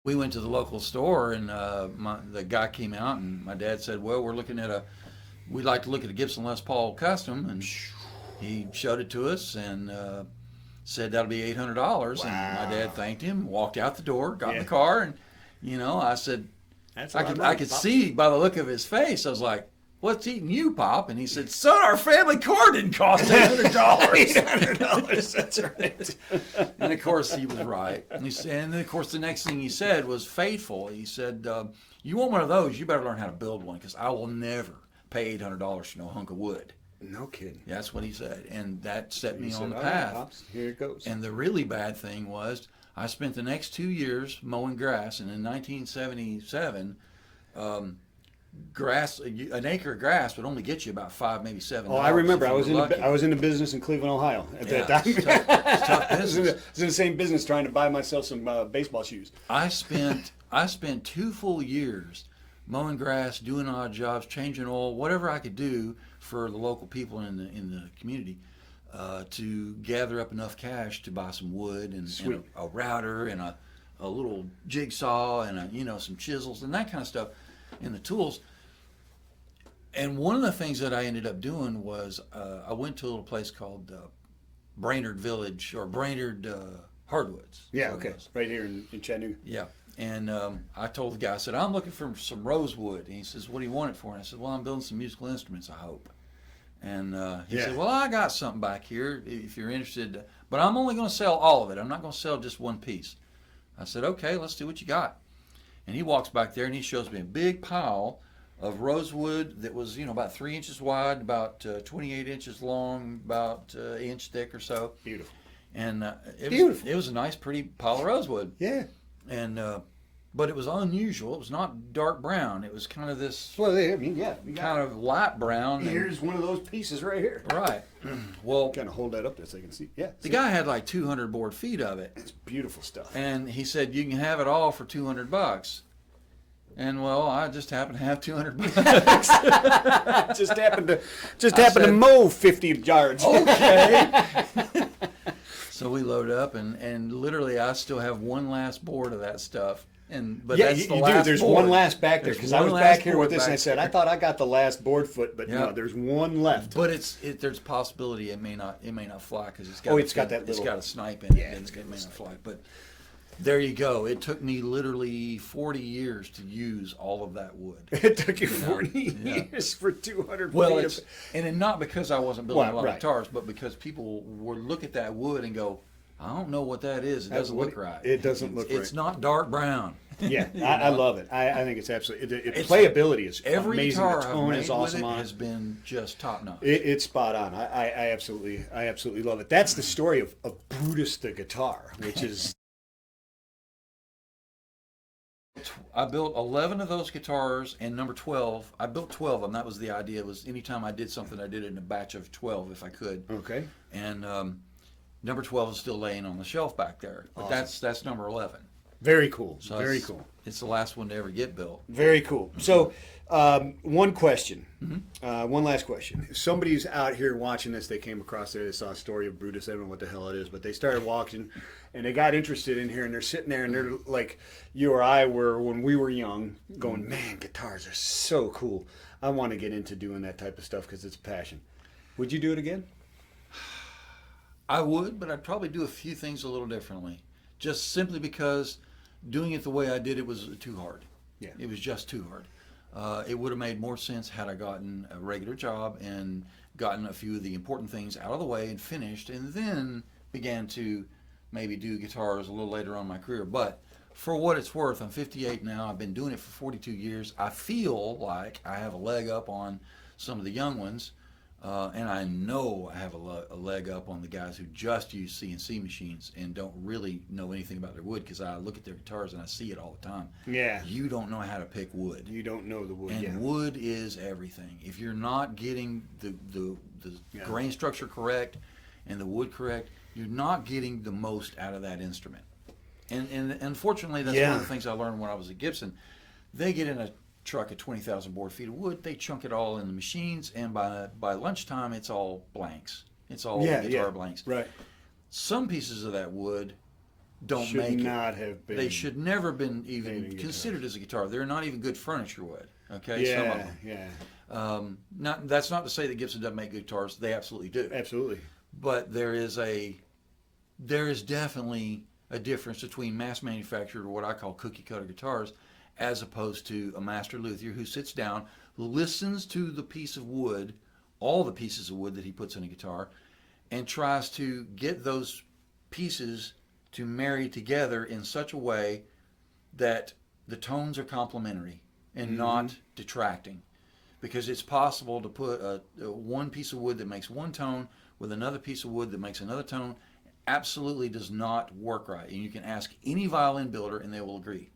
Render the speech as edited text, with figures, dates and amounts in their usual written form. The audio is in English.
we went to the local store, and the guy came out, and my dad said, "Well, we'd like to look at a Gibson Les Paul Custom," and he showed it to us and said that'll be $800. Wow. And my dad thanked him, walked out the door, got in the car, and I said, I could see by the look of his face, I was like, "What's eating you, Pop?" And he said, "Son, our family car didn't cost $800." $800, that's right. And of course, he was right. And then, of course, the next thing he said was faithful. He said, "You want one of those, you better learn how to build one, because I will never pay $800 for no hunk of wood." No kidding. That's what he said. And that set me He on said, the "All right, path. Pops, here it goes." And the really bad thing was, I spent the next 2 years mowing grass, and in 1977, an acre of grass would only get you about $5, maybe $7. Oh, I remember. if I you was were lucky. I was in the business in Cleveland, Ohio at that time. It's tough I was in business. the same business trying to buy myself some baseball shoes. I spent 2 full years mowing grass, doing odd jobs, changing oil, whatever I could do for the local people in the community to gather up enough cash to buy some wood and a router and a little jigsaw and some chisels and that kind of stuff and the tools. And one of the things that I ended up doing was I went to a little place called Brainerd Village or Brainerd Hardwoods. Yeah, okay. Right here in Chattanooga. Yeah. And I told the guy, I said, "I'm looking for some rosewood." And he says, "What do you want it for?" And I said, "Well, I'm building some musical instruments, I hope." And he said, "Well, I got something back here if you're interested, but I'm only going to sell all of it. I'm not going to sell just one piece." I said, "Okay, let's see what you got." And he walks back there and he shows me a big pile of rosewood that was, about 3 inches wide, about 28 inches long, about an inch thick or so. Beautiful. And Beautiful. It was a nice, pretty pile of rosewood. Yeah. And but it was unusual. It was not dark brown. It was kind of this Well, I mean, yeah. kind of light brown. Here's one of those pieces right here. Right. Well, Kind of hold that up there so they can see. Yeah. the guy had like 200 board feet of it, It's beautiful stuff. and he said you can have it all for $200. And well, I just happened to have $200. just happened to mow 50 yards. Okay. So we load up, and literally I still have one last board of that stuff. But Yeah, that's you last do. There's board. one last back there, There's because I one was last back here board with this and I back said, there. I thought I got the last board foot, but Yeah. no, there's one left. But there's a possibility it may not fly because it's got Oh, it's got that it's little- got a snipe in it, Yeah, and it's it got may a not fly. But there you go. It took me literally 40 years to use all of that wood. It took you 40 Yeah. years for 200 Well, feet. and not because I wasn't building Well, a lot right. of guitars, but because people would look at that wood and go, "I don't know what that is. It That's doesn't what look right. it doesn't look It's right." not dark brown." Yeah, I love it. I think it's absolutely. It's- Playability is Every amazing. guitar The I've tone made is awesome with it on has it. been just top notch. It's spot on. I absolutely love it. That's the story of Brutus the guitar, which is I built 11 of those guitars, and number 12, I built 12 of them. That was the idea. It was anytime I did something, I did it in a batch of 12 if I could. okay. And number 12 is still laying on the shelf back there. But Awesome. that's number 11. Very cool. So Very it's- cool. It's the last one to ever get built. Very cool. So, one question. Mm-hmm. One last question. If somebody's out here watching this, they came across there, they saw a story of Brutus. I don't know what the hell it is, but they started watching, and they got interested in here, and they're sitting there, and they're like you or I were when we were young, going, "Man, guitars are so cool. I want to get into doing that type of stuff because it's a passion." Would you do it again? I would, but I'd probably do a few things a little differently. Just simply because doing it the way I did it was too hard. Yeah. It was just too hard. It would have made more sense had I gotten a regular job and gotten a few of the important things out of the way and finished, and then began to maybe do guitars a little later on in my career. But for what it's worth, I'm 58 now. I've been doing it for 42 years. I feel like I have a leg up on some of the young ones, and I know I have a leg up on the guys who just use CNC machines and don't really know anything about their wood, because I look at their guitars and I see it all the time. Yeah. You don't know how to pick wood. You don't know the wood. And Yeah. wood is everything. If you're not getting the Yeah. grain structure correct and the wood correct, you're not getting the most out of that instrument. And unfortunately, that's one Yeah. of the things I learned when I was at Gibson. They get in a truck of 20,000 board feet of wood, they chunk it all in the machines, and by lunchtime, it's all blanks. It's all guitar blanks. Right. Some pieces of that wood don't should make not it. have been. They should never been made even in considered as a guitar. They're not even good furniture wood. Okay, Yeah, some of them. yeah, That's not to say that Gibson doesn't make good guitars. They absolutely do. absolutely. But there is definitely a difference between mass manufactured, or what I call cookie cutter guitars, as opposed to a master luthier who sits down, listens to the piece of wood, all the pieces of wood that he puts in a guitar, and tries to get those pieces to marry together in such a way that the tones are complementary and not detracting. Because it's possible to put one piece of wood that makes one tone with another piece of wood that makes another tone. Absolutely does not work right. And you can ask any violin builder and they will agree.